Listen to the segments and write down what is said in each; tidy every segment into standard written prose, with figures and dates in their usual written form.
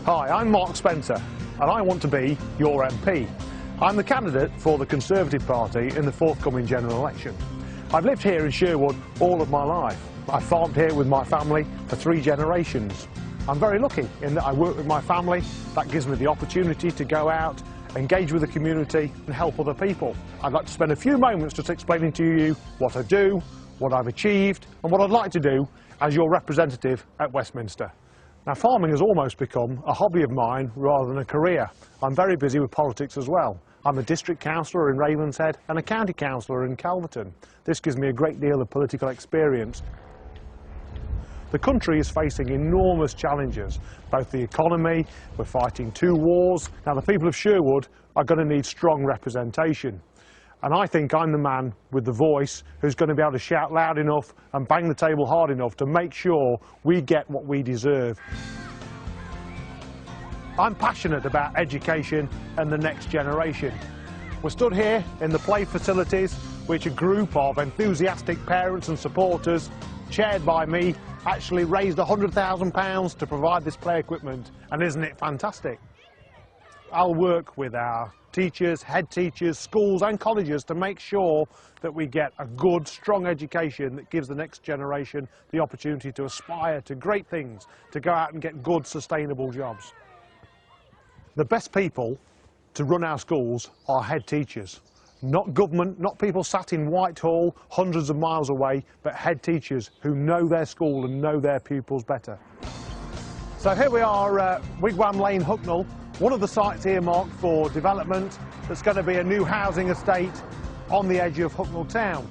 Hi, I'm Mark Spencer and I want to be your MP. I'm the candidate for the Conservative Party in the forthcoming general election. I've lived here in Sherwood all of my life. I've farmed here with my family for 3 generations. I'm very lucky in that I work with my family. That gives me the opportunity to go out, engage with the community and help other people. I'd like to spend a few moments just explaining to you what I do, what I've achieved and what I'd like to do as your representative at Westminster. Now, farming has almost become a hobby of mine rather than a career. I'm very busy with politics as well. I'm a district councillor in Ravenshead and a county councillor in Calverton. This gives me a great deal of political experience. The country is facing enormous challenges, both the economy, we're fighting 2 wars. Now, the people of Sherwood are going to need strong representation. And I think I'm the man with the voice who's going to be able to shout loud enough and bang the table hard enough to make sure we get what we deserve. I'm passionate about education and the next generation. We're stood here in the play facilities, which a group of enthusiastic parents and supporters, chaired by me, actually raised £100,000 to provide this play equipment. And isn't it fantastic? I'll work with our teachers, head teachers, schools and colleges to make sure that we get a good, strong education that gives the next generation the opportunity to aspire to great things, to go out and get good, sustainable jobs. The best people to run our schools are head teachers. Not government, not people sat in Whitehall, hundreds of miles away, but head teachers who know their school and know their pupils better. So here we are, Wigwam Lane, Hucknall, one of the sites earmarked for development that's going to be a new housing estate on the edge of Hucknall town.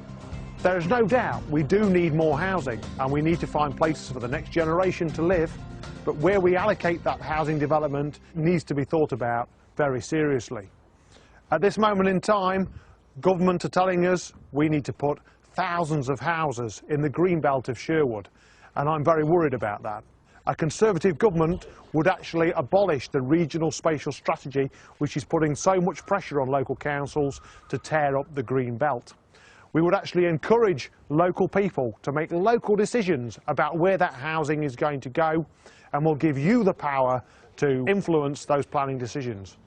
There is no doubt we do need more housing and we need to find places for the next generation to live, but where we allocate that housing development needs to be thought about very seriously. At this moment in time, government are telling us we need to put thousands of houses in the green belt of Sherwood, and I'm very worried about that. A Conservative government would actually abolish the regional spatial strategy which is putting so much pressure on local councils to tear up the green belt. We would actually encourage local people to make local decisions about where that housing is going to go, and we'll give you the power to influence those planning decisions.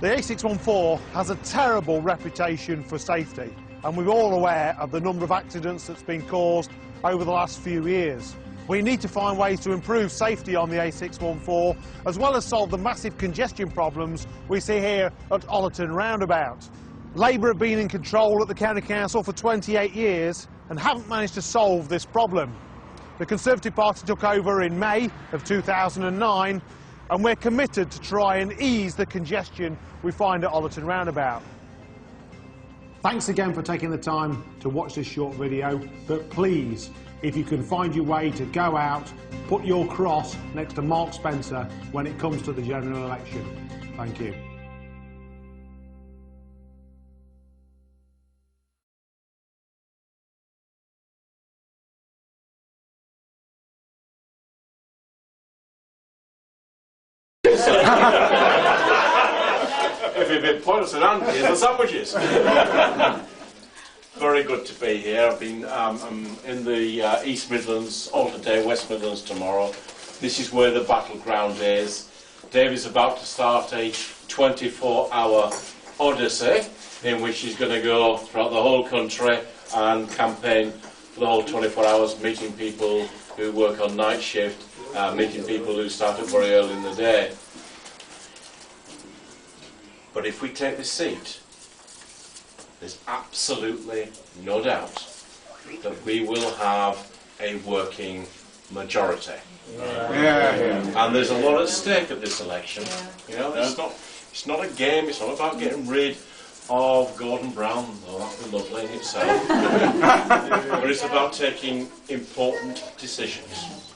The A614 has a terrible reputation for safety, and we're all aware of the number of accidents that's been caused over the last few years. We need to find ways to improve safety on the A614, as well as solve the massive congestion problems we see here at Ollerton roundabout. Labour have been in control at the County Council for 28 years and haven't managed to solve this problem. The Conservative Party took over in May of 2009, and we're committed to try and ease the congestion we find at Ollerton roundabout. Thanks again for taking the time to watch this short video, but please, if you can find your way to go out, put your cross next to Mark Spencer when it comes to the general election. Thank you. If you've been pointless and Andy, the sandwiches. Very good to be here. I've been I'm in the East Midlands all today, West Midlands tomorrow. This is where the battleground is. Dave is about to start a 24-hour odyssey in which he's going to go throughout the whole country and campaign for the whole 24 hours, meeting people who work on night shift, meeting people who start up very early in the day. But if we take this seat, there's absolutely no doubt that we will have a working majority. And there's a lot at stake at this election. You know, it's not a game, it's not about getting rid of Gordon Brown, though that would be lovely in itself. But it's about taking important decisions.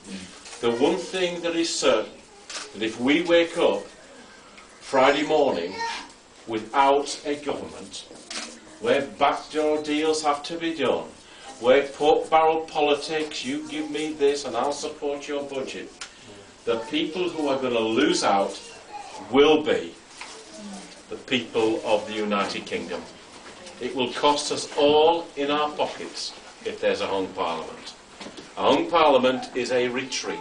The one thing that is certain, that if we wake up Friday morning without a government, where backdoor deals have to be done, where pork barrel politics, you give me this and I'll support your budget, the people who are going to lose out will be the people of the United Kingdom. It will cost us all in our pockets if there's a hung parliament. A hung parliament is a retreat.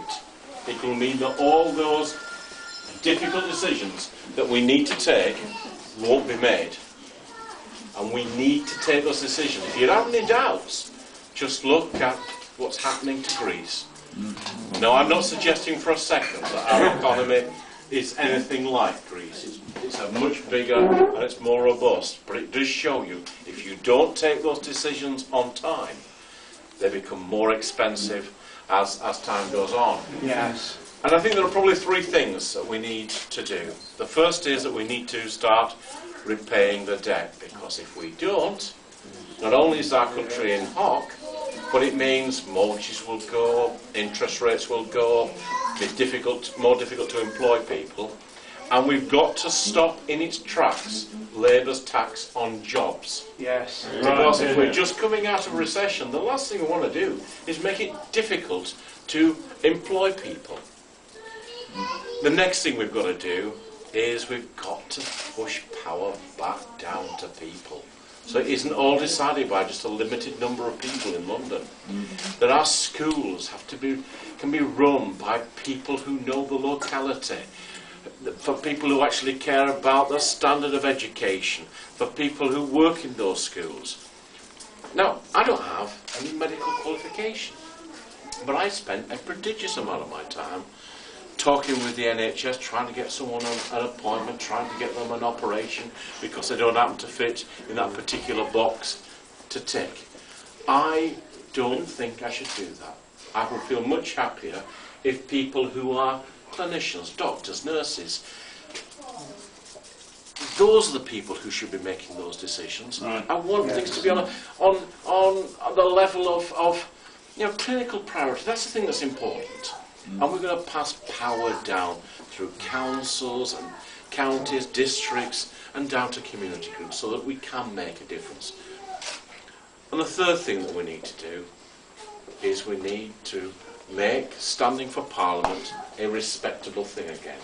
It will mean that all those difficult decisions that we need to take won't be made. And we need to take those decisions. If you have any doubts, just look at what's happening to Greece. No, I'm not suggesting for a second that our economy is anything like Greece. It's a much bigger and it's more robust. But it does show you, if you don't take those decisions on time, they become more expensive as time goes on. Yes. And I think there are probably three things that we need to do. The first is that we need to start repaying the debt, because if we don't, not only is our country in hock, but it means mortgages will go, interest rates will go, be more difficult to employ people, and we've got to stop in its tracks Labour's tax on jobs. Yes. Because if we're just coming out of recession, the last thing we want to do is make it difficult to employ people. The next thing we've got to do is we've got to push power back down to people. So it isn't all decided by just a limited number of people in London. That our schools can be run by people who know the locality, for people who actually care about the standard of education, for people who work in those schools. Now, I don't have any medical qualification, but I spent a prodigious amount of my time talking with the NHS, trying to get someone an appointment, trying to get them an operation because they don't happen to fit in that particular box to tick. I don't think I should do that. I would feel much happier if people who are clinicians, doctors, nurses, those are the people who should be making those decisions. Right. I want things to be on the level of clinical priority. That's the thing that's important. And we're going to pass power down through councils and counties, districts, and down to community groups so that we can make a difference. And the third thing that we need to do is we need to make standing for Parliament a respectable thing again.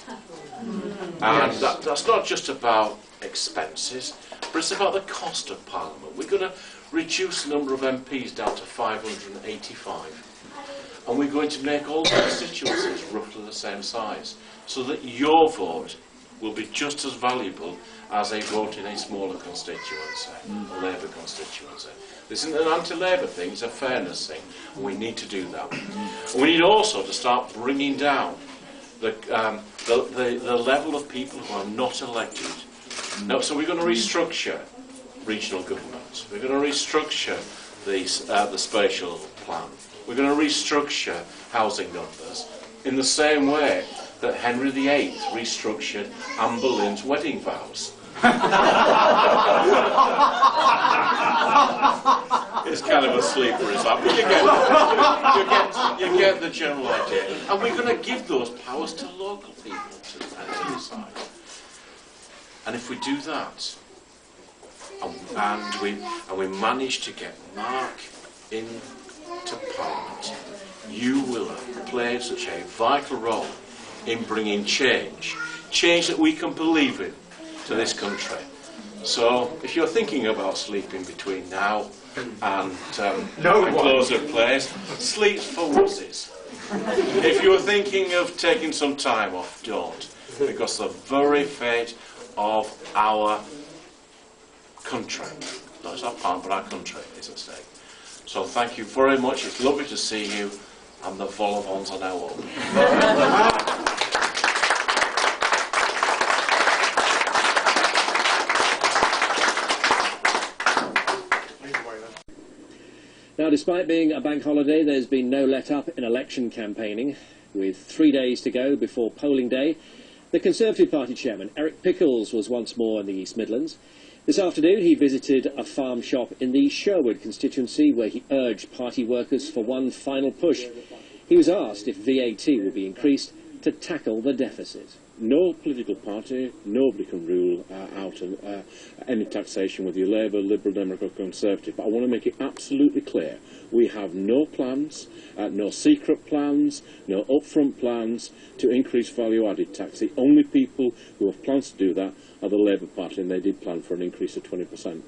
And that's not just about expenses, but it's about the cost of Parliament. We're going to reduce the number of MPs down to 585. And we're going to make all the constituencies roughly the same size, so that your vote will be just as valuable as a vote in a smaller constituency, a Labour constituency. This isn't an anti-Labour thing, it's a fairness thing, and we need to do that. And we need also to start bringing down the level of people who are not elected. Now, so we're going to restructure regional government. We're going to restructure the spatial plan. We're going to restructure housing numbers in the same way that Henry VIII restructured Anne Boleyn's wedding vows. It's kind of a sleeper, is that? But you get the general idea. And we're going to give those powers to local people to decide. And if we do that, and we manage to get Mark into Parliament, you will have played such a vital role in bringing change that we can believe in to this country. So if you're thinking about sleeping between now and close of plays, sleep for wussies. If you're thinking of taking some time off, don't, because the very fate of our country, not just our Parliament, but our country, is at stake. So thank you very much. It's lovely to see you, and the vol-au-vents are now open. Now, despite being a bank holiday, there's been no let-up in election campaigning. With 3 days to go before polling day, the Conservative Party chairman, Eric Pickles, was once more in the East Midlands. This afternoon, he visited a farm shop in the Sherwood Constituency, where he urged party workers for one final push. He was asked if VAT will be increased to tackle the deficit. No political party, nobody can rule out any taxation, whether you're Labour, Liberal, Democrat or Conservative. But I want to make it absolutely clear, we have no plans, no secret plans, no upfront plans to increase value-added tax. The only people who have plans to do that are the Labour Party, and they did plan for an increase of 20%.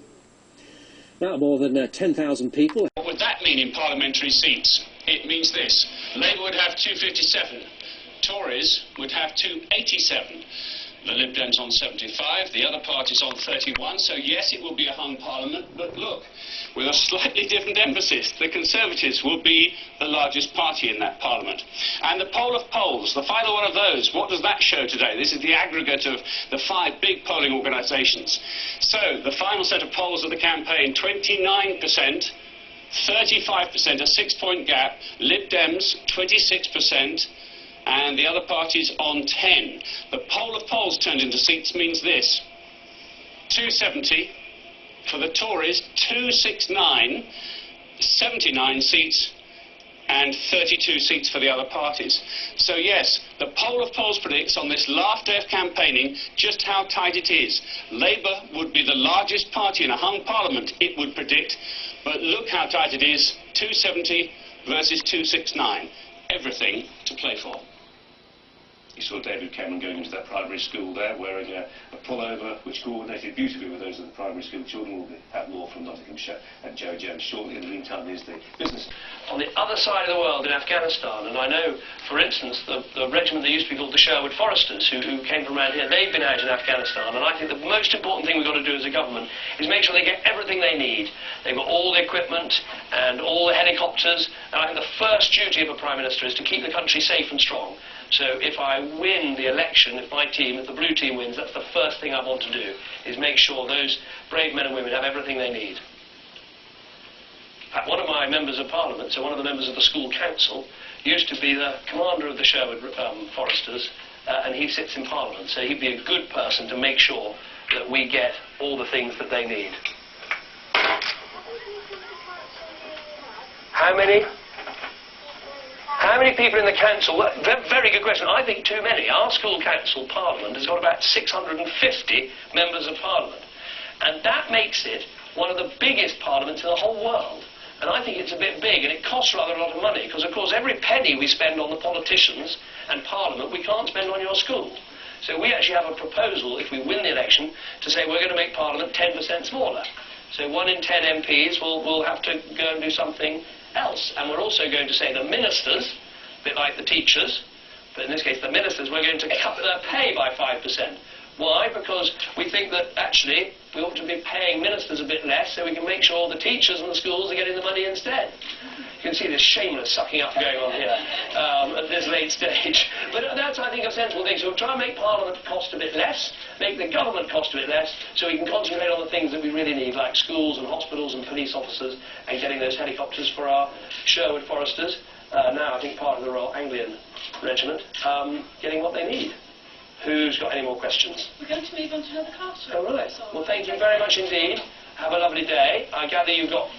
Now, more than 10,000 people. What would that mean in parliamentary seats? It means this. Labour would have 257. Tories would have 287. The Lib Dems on 75, the other parties on 31, so yes, it will be a hung parliament, but look, with a slightly different emphasis, the Conservatives will be the largest party in that parliament. And the poll of polls, the final one of those, what does that show today? This is the aggregate of the 5 big polling organisations. So, the final set of polls of the campaign, 29%, 35%, a 6-point gap, Lib Dems, 26%, and the other parties on 10. The poll of polls turned into seats means this: 270 for the Tories, 269, 79 seats, and 32 seats for the other parties. So yes, the poll of polls predicts on this last day of campaigning just how tight it is. Labour would be the largest party in a hung parliament, it would predict, but look how tight it is, 270 versus 269. Everything to play for. You saw David Cameron going into that primary school there, wearing a pullover which coordinated beautifully with those of the primary school children. We'll have more from Nottinghamshire and Joe Jones shortly. In the meantime, here's the business. On the other side of the world in Afghanistan, and I know, for instance, the regiment that used to be called the Sherwood Foresters, who came from around here, they've been out in Afghanistan, and I think the most important thing we've got to do as a government is make sure they get everything they need. They've got all the equipment and all the helicopters, and I think the first duty of a Prime Minister is to keep the country safe and strong. So if I win the election, if my team, if the blue team wins, that's the first thing I want to do, is make sure those brave men and women have everything they need. One of my members of Parliament, so one of the members of the school council, used to be the commander of the Sherwood Foresters, and he sits in Parliament, so he'd be a good person to make sure that we get all the things that they need. How many people in the council? Well, very good question. I think too many. Our school council, Parliament, has got about 650 members of Parliament. And that makes it one of the biggest parliaments in the whole world. And I think it's a bit big, and it costs rather a lot of money, because, of course, every penny we spend on the politicians and Parliament, we can't spend on your school. So we actually have a proposal, if we win the election, to say we're going to make Parliament 10% smaller. So 1 in 10 MPs will have to go and do something else. And we're also going to say the ministers, a bit like the teachers, but in this case the ministers, we're going to cut their pay by 5%. Why? Because we think that actually we ought to be paying ministers a bit less so we can make sure the teachers and the schools are getting the money instead. You can see this shameless sucking up going on here at this late stage. But that's, I think, a sensible thing. So we'll try and make Parliament cost a bit less, make the government cost a bit less, so we can concentrate on the things that we really need, like schools and hospitals and police officers, and getting those helicopters for our Sherwood Foresters, now I think part of the Royal Anglian Regiment, getting what they need. Who's got any more questions? We're going to move on to another classroom. Oh, right. Well, thank you very much indeed. Have a lovely day. I gather you've got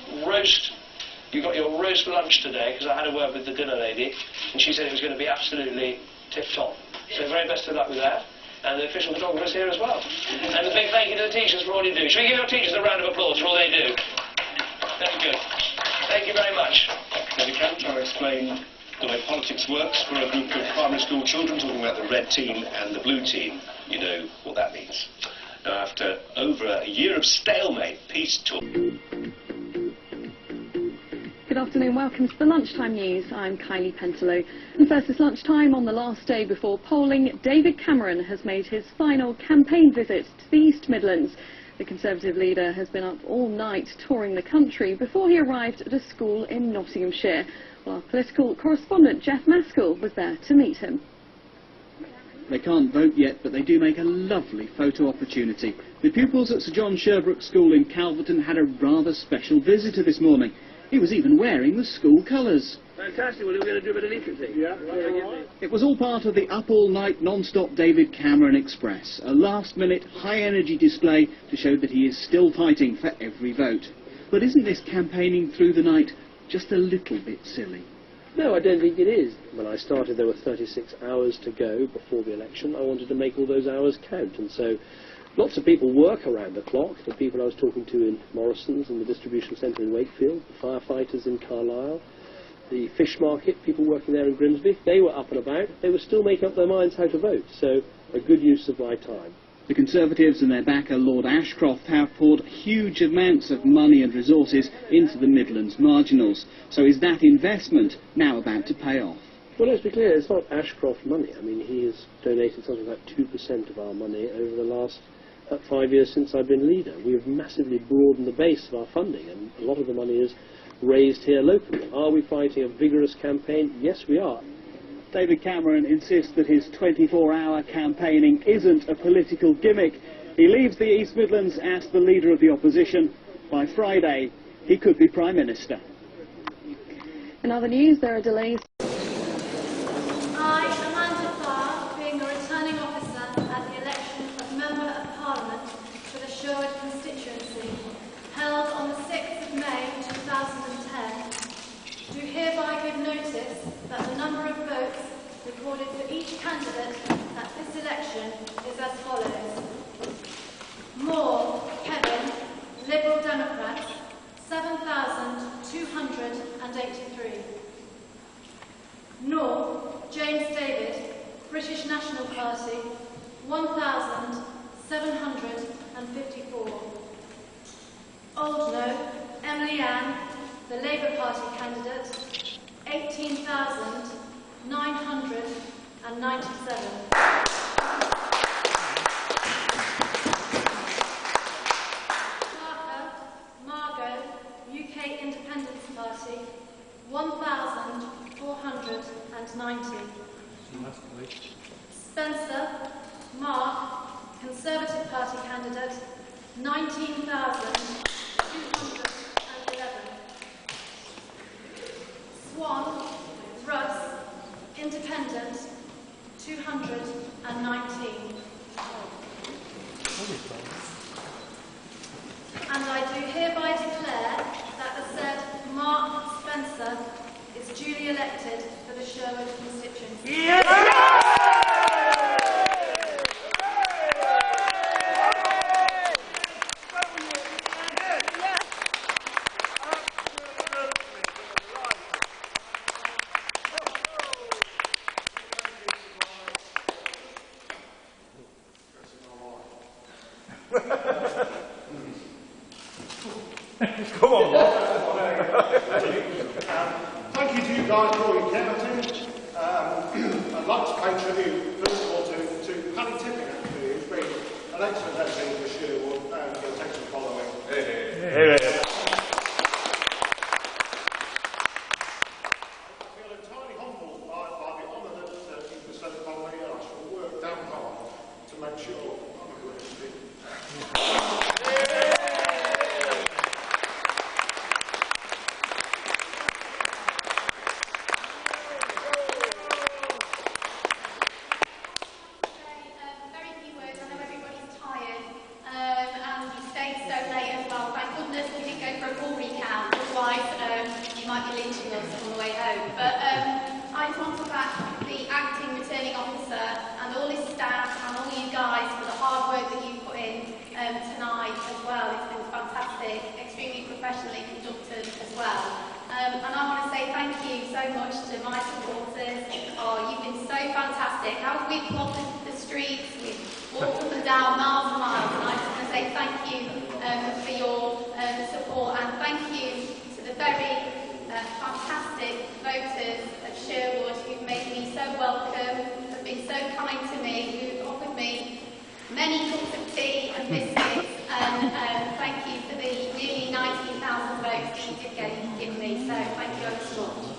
your roast lunch today, because I had a word with the dinner lady, and she said it was going to be absolutely tip-top. So very best of luck with that. And the official photographer's here as well. And a big thank you to the teachers for all you do. Should we give our teachers a round of applause for all they do? Very good. Thank you very much. Now, we can try to explain the way politics works for a group of primary school children, talking about the red team and the blue team. You know what that means. Now, after over a year of stalemate, peace talk. Good afternoon, welcome to the Lunchtime News. I'm Kylie Pentelow. And first, this lunchtime on the last day before polling, David Cameron has made his final campaign visit to the East Midlands. The Conservative leader has been up all night touring the country before he arrived at a school in Nottinghamshire. Well, our political correspondent Jeff Maskell was there to meet him. They can't vote yet, but they do make a lovely photo opportunity. The pupils at Sir John Sherbrooke School in Calverton had a rather special visitor this morning. He was even wearing the school colours. Fantastic. Well, we're going to do a bit of leaflet thing. Yeah. It was all part of the up-all-night non-stop David Cameron Express, a last-minute high-energy display to show that he is still fighting for every vote. But isn't this campaigning through the night just a little bit silly? No, I don't think it is. When I started, there were 36 hours to go before the election. I wanted to make all those hours count, and so lots of people work around the clock. The people I was talking to in Morrison's and the distribution centre in Wakefield, the firefighters in Carlisle, the fish market, people working there in Grimsby, they were up and about. They were still making up their minds how to vote, so a good use of my time. The Conservatives and their backer Lord Ashcroft have poured huge amounts of money and resources into the Midlands marginals. So is that investment now about to pay off? Well, let's be clear, it's not Ashcroft money. I mean, he has donated something like 2% of our money over the last 5 years since I've been leader. We have massively broadened the base of our funding, and a lot of the money is raised here locally. Are we fighting a vigorous campaign? Yes, we are. David Cameron insists that his 24-hour campaigning isn't a political gimmick. He leaves the East Midlands as the leader of the opposition. By Friday, he could be Prime Minister. In other news, there are delays. I, Amanda Farr, being a returning officer at the election of Member of Parliament for the Sherwood Constituency, held on the 6th of May 2010, do hereby give notice that the number of votes recorded for each candidate at this election is as follows. Moore, Kevin, Liberal Democrat, 7,283. Noor, James David, British National Party, 1,754. Oldknow, Emily Ann, the Labour Party candidate, 18,997. Margot, UK Independence Party, 1,490. Spencer, Mark, Conservative Party candidate, 19,211. Swan, Russ, Independent, 219. And I do hereby declare that the said Mark Spencer is duly elected for the Sherwood constituency. Yes! Come on, Mark. Thank you to you guys for all your care. I'd like to pay tribute, first of all, to Paddy Tipping, actually, who's been an excellent MP for Sherwood, and he'll take some following. I feel entirely humbled by the honour that you've bestowed upon me, and I shall work damn hard to make sure I'm a good MP. You might be lynching us on the way home. But I just want to thank the acting returning officer and all his staff and all you guys for the hard work that you put in tonight as well. It's been fantastic, extremely professionally conducted as well. And I want to say thank you so much to my supporters. Oh, you've been so fantastic. How we've plotted the streets, we've walked up and down miles and miles, and I just want to say thank you for your support, and thank you to the very fantastic voters of Sherwood who've made me so welcome, have been so kind to me, who've offered me many cups of tea and biscuits, and thank you for the nearly 19,000 votes that you did give me, so thank you ever so much.